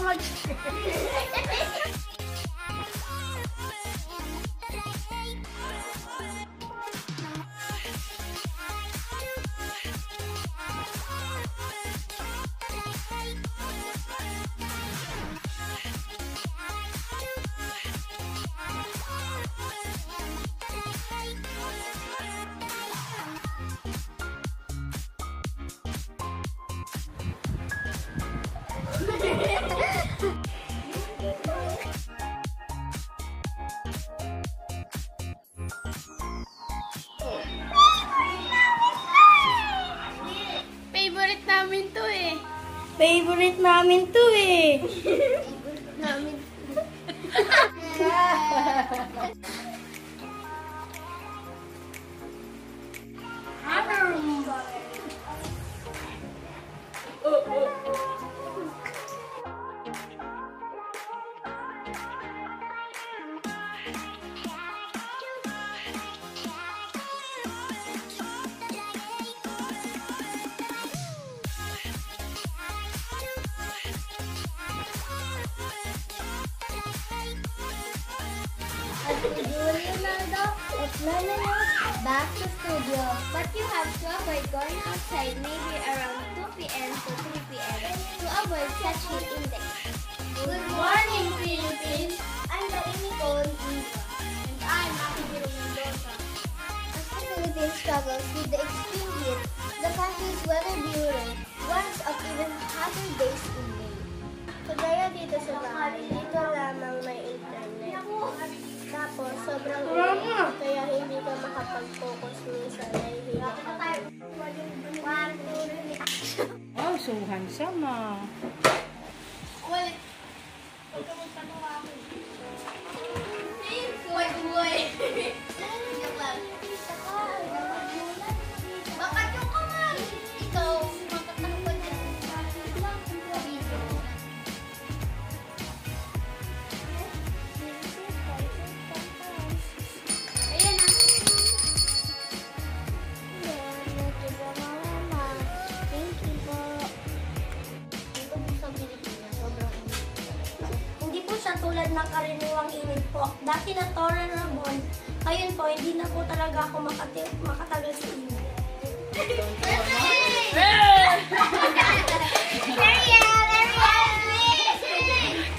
mag... Favorite namin to eh. Favorite namin to eh. Namin. Leonardo, it's back to studio. But you have to avoid going outside maybe around 2 p.m. to 3 p.m. to avoid such heat index. Good morning, Philippines! I'm the Nicole Diva. And I'm Akibiro Mendoza. As the Philippines struggles with the extreme heat, the country's weather bureau warns of even hotter days in May. Kagaya dito sa bahay, dito lamang may internet. Tapos, sobrang init, kaya hindi ka makapag-focus minsan, nahihiya ka. Oh, so handsome ah. Ulit. Huwag ka magtanong ako. Buhay-buhay. Joke lang. Bakit yung kamay? Ikaw, makatanong ko dyan. Ayan na. Thank you po. Dito po sa Pilipinas, sobrang init. Hindi po siya tulad ng karaniwang init po. Dati na tolerable. Ngayon po, hindi na po talaga ako makatagal sa init.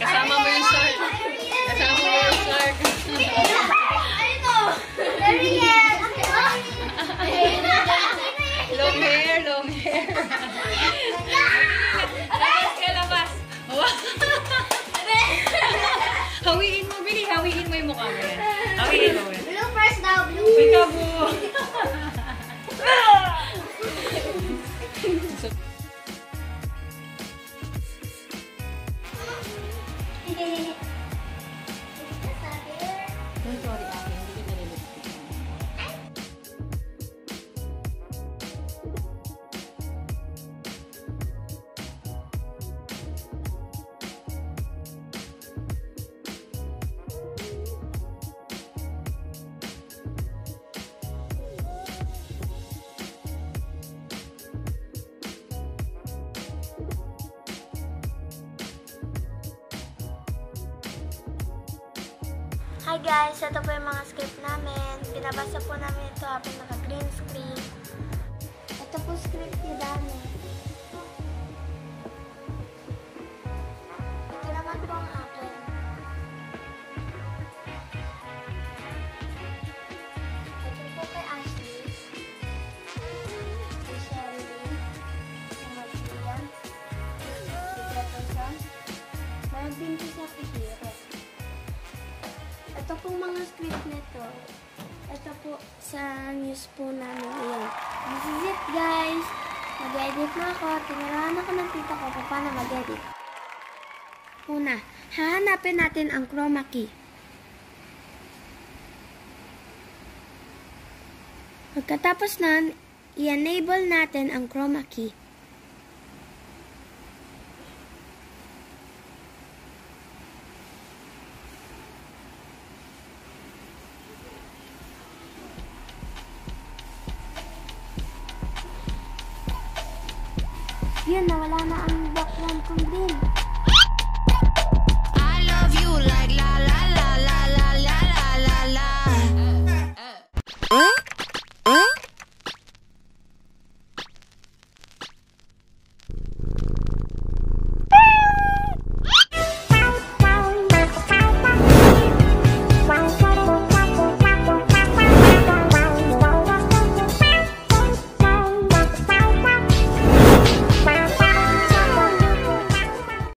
Kasama mo yung shark. Kasama mo yung shark. Long hair, long hair. Labas ka, labas. Hawiin mo, Billy. Hawiin mo yung mukha mo yan. Hawiin mo yan. Bloopers daw, bloopers. Peekaboo. Sorry, Ate. Hindi ko nalilipstick. Hi guys, ito po yung mga script namin. Binabasa po namin ito habang naka-green screen. Ito po script ni Dani. Ito naman po ang akin. Ito po kay Ashley. Kay Sherilyn. Kay Maria. Kay Gretosan. Meron din po siya kay Hiro. Ito pong mga script nito. Ito po sa news po namin. Ayan. This is it, guys. Mag-edit na ako. Tinarahan ako ng tita ko kung paano mag-edit. Una, hahanapin natin ang chroma key. Pagkatapos nun, i-enable natin ang chroma key. Yun, nawala na ang